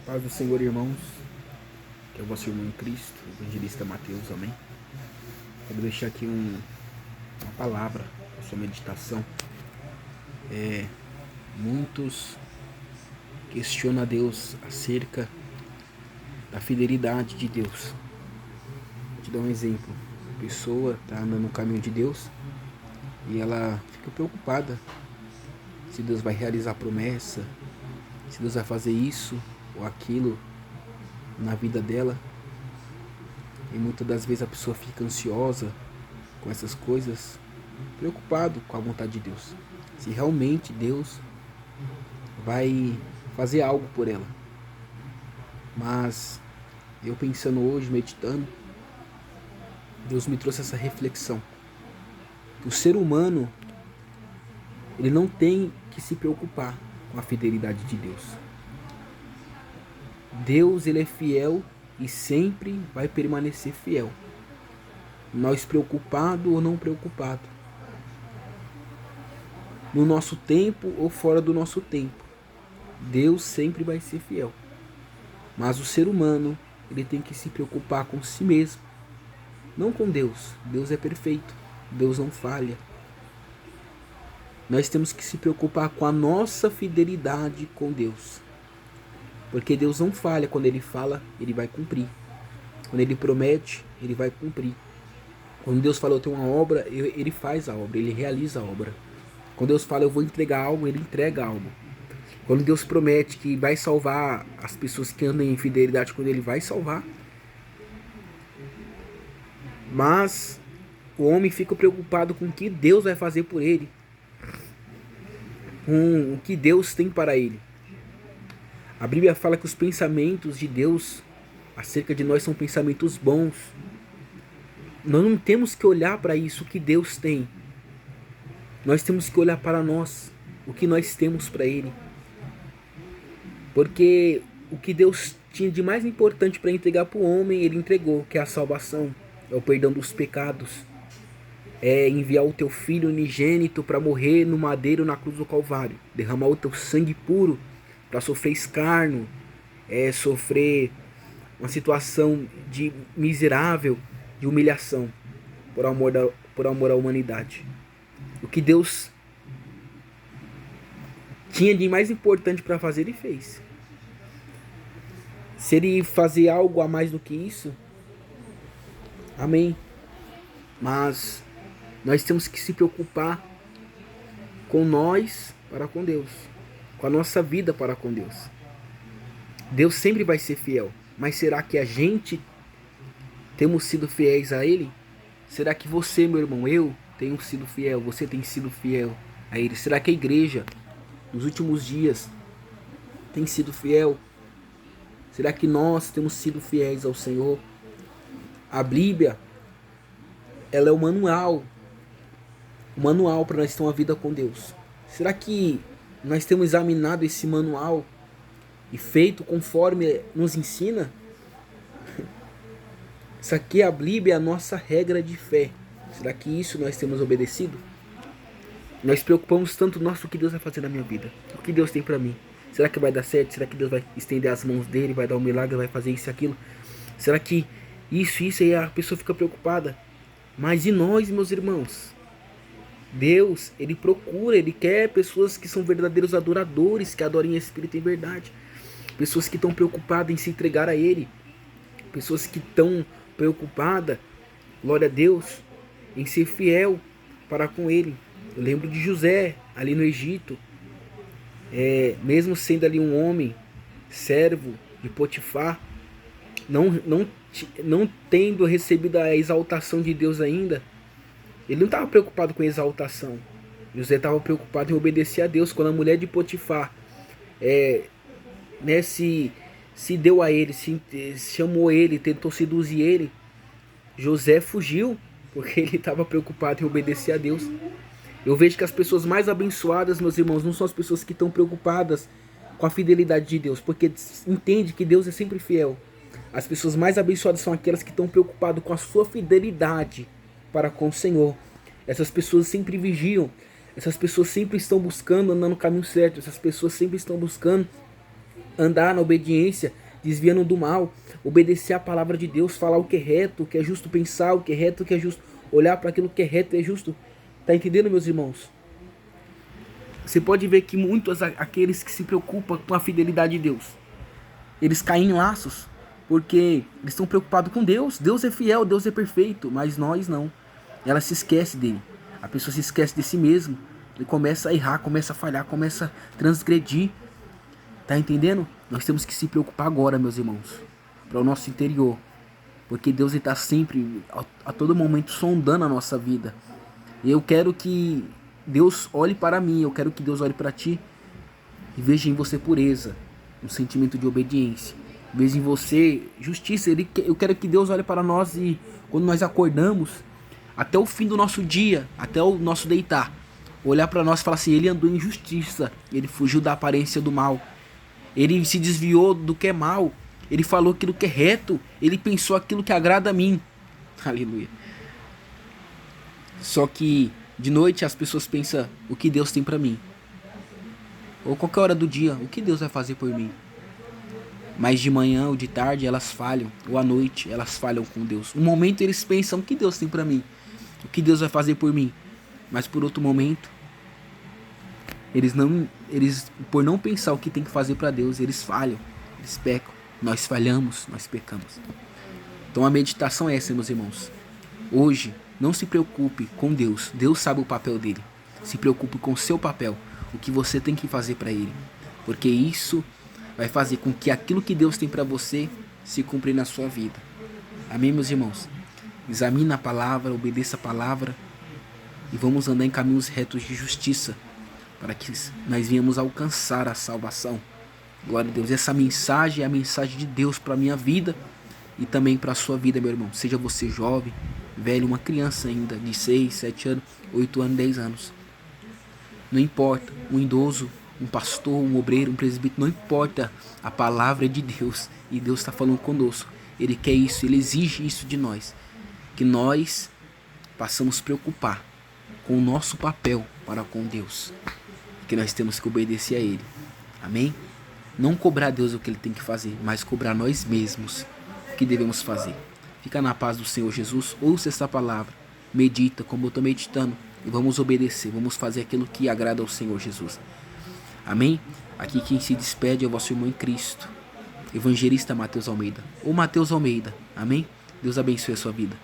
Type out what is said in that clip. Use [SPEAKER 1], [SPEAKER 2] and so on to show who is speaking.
[SPEAKER 1] Paz do Senhor, irmãos, que é o vosso irmão em Cristo, o evangelista Mateus, amém. Quero deixar aqui uma palavra para sua meditação. Muitos questionam a Deus acerca da fidelidade de Deus. Vou te dar um exemplo. A pessoa está andando no caminho de Deus e ela fica preocupada se Deus vai realizar a promessa, se Deus vai fazer isso ou aquilo na vida dela. E muitas das vezes a pessoa fica ansiosa com essas coisas, preocupado com a vontade de Deus, se realmente Deus vai fazer algo por ela. Mas eu pensando hoje, meditando, Deus me trouxe essa reflexão, que o ser humano, ele não tem que se preocupar com a fidelidade de Deus. Deus, ele é fiel e sempre vai permanecer fiel. Nós preocupado ou não preocupado, no nosso tempo ou fora do nosso tempo, Deus sempre vai ser fiel. Mas o ser humano, ele tem que se preocupar com si mesmo, não com Deus. Deus é perfeito, Deus não falha. Nós temos que se preocupar com a nossa fidelidade com Deus. Porque Deus não falha. Quando Ele fala, Ele vai cumprir. Quando Ele promete, Ele vai cumprir. Quando Deus fala, eu tenho uma obra, Ele faz a obra, Ele realiza a obra. Quando Deus fala, eu vou entregar algo, Ele entrega algo. Quando Deus promete que vai salvar as pessoas que andam em fidelidade com Ele, vai salvar. Mas o homem fica preocupado com o que Deus vai fazer por ele, com o que Deus tem para ele. A Bíblia fala que os pensamentos de Deus acerca de nós são pensamentos bons. Nós não temos que olhar para isso, o que Deus tem. Nós temos que olhar para nós, o que nós temos para Ele. Porque o que Deus tinha de mais importante para entregar para o homem, Ele entregou, que é a salvação, é o perdão dos pecados, é enviar o teu filho unigênito para morrer no madeiro na cruz do Calvário, derramar o teu sangue puro para sofrer escárnio, sofrer uma situação de miserável, de humilhação, por amor à humanidade. O que Deus tinha de mais importante para fazer, Ele fez. Se Ele fazer algo a mais do que isso, amém. Mas nós temos que se preocupar com nós para com Deus, com a nossa vida para com Deus. Deus sempre vai ser fiel, mas será que a gente temos sido fiéis a Ele? Será que você, meu irmão, eu tenho sido fiel, você tem sido fiel a Ele? Será que a igreja nos últimos dias tem sido fiel? Será que nós temos sido fiéis ao Senhor? A Bíblia, ela é o manual para nós ter uma vida com Deus. Será que nós temos examinado esse manual e feito conforme nos ensina? Isso aqui, a Bíblia, é a nossa regra de fé. Será que isso nós temos obedecido? Nós preocupamos tanto, nossa, o que Deus vai fazer na minha vida? O que Deus tem para mim? Será que vai dar certo? Será que Deus vai estender as mãos dele, vai dar um milagre, vai fazer isso e aquilo? Será que isso aí a pessoa fica preocupada? Mas e nós, meus irmãos? Deus, Ele procura, Ele quer pessoas que são verdadeiros adoradores, que adorem em espírito e em verdade. Pessoas que estão preocupadas em se entregar a Ele. Pessoas que estão preocupadas, glória a Deus, em ser fiel para com Ele. Eu lembro de José, ali no Egito, mesmo sendo ali um homem, servo de Potifar, não tendo recebido a exaltação de Deus ainda, ele não estava preocupado com a exaltação. José estava preocupado em obedecer a Deus. Quando a mulher de Potifar se deu a ele, chamou ele, tentou seduzir ele, José fugiu, porque ele estava preocupado em obedecer a Deus. Eu vejo que as pessoas mais abençoadas, meus irmãos, não são as pessoas que estão preocupadas com a fidelidade de Deus, porque entende que Deus é sempre fiel. As pessoas mais abençoadas são aquelas que estão preocupadas com a sua fidelidade para com o Senhor. Essas pessoas sempre vigiam, essas pessoas sempre estão buscando andar no caminho certo, essas pessoas sempre estão buscando andar na obediência, desviando do mal, obedecer a palavra de Deus, falar o que é reto, o que é justo, pensar o que é reto, o que é justo, olhar para aquilo que é reto e é justo. Tá entendendo, meus irmãos? Você pode ver que muitos aqueles que se preocupam com a fidelidade de Deus, eles caem em laços, porque eles estão preocupados com Deus. Deus é fiel, Deus é perfeito, mas nós não. Ela se esquece dele. A pessoa se esquece de si mesmo e começa a errar, começa a falhar, começa a transgredir. Tá entendendo? Nós temos que se preocupar agora, meus irmãos, para o nosso interior, porque Deus está sempre, a todo momento, sondando a nossa vida. E eu quero que Deus olhe para mim, eu quero que Deus olhe para ti e veja em você pureza, um sentimento de obediência. Veja em você justiça. Eu quero que Deus olhe para nós e quando nós acordamos, até o fim do nosso dia, até o nosso deitar, olhar para nós e falar assim: ele andou em justiça, ele fugiu da aparência do mal, ele se desviou do que é mal, ele falou aquilo que é reto, ele pensou aquilo que agrada a mim. Aleluia. Só que de noite as pessoas pensam o que Deus tem para mim, ou qualquer hora do dia, o que Deus vai fazer por mim. Mas de manhã ou de tarde elas falham, ou à noite elas falham com Deus. Um momento eles pensam o que Deus tem para mim, o que Deus vai fazer por mim. Mas por outro momento, eles por não pensar o que tem que fazer para Deus, eles falham, eles pecam. Nós falhamos, nós pecamos. Então a meditação é essa, meus irmãos. Hoje, não se preocupe com Deus. Deus sabe o papel dele. Se preocupe com o seu papel, o que você tem que fazer para ele. Porque isso vai fazer com que aquilo que Deus tem para você se cumprir na sua vida. Amém, meus irmãos? Examine a palavra, obedeça a palavra e vamos andar em caminhos retos de justiça para que nós venhamos alcançar a salvação. Glória a Deus. Essa mensagem é a mensagem de Deus para a minha vida e também para a sua vida, meu irmão. Seja você jovem, velho, uma criança ainda de 6, 7 anos, 8 anos, 10 anos. Não importa, um idoso, um pastor, um obreiro, um presbítero, não importa, a palavra é de Deus e Deus está falando conosco. Ele quer isso, ele exige isso de nós, que nós possamos preocupar com o nosso papel para com Deus, que nós temos que obedecer a Ele. Amém? Não cobrar a Deus o que Ele tem que fazer, mas cobrar nós mesmos o que devemos fazer. Fica na paz do Senhor Jesus, ouça essa palavra, medita como eu estou meditando e vamos obedecer, vamos fazer aquilo que agrada ao Senhor Jesus. Amém? Aqui quem se despede é o vosso irmão em Cristo, evangelista Mateus Almeida, ou Mateus Almeida. Amém? Deus abençoe a sua vida.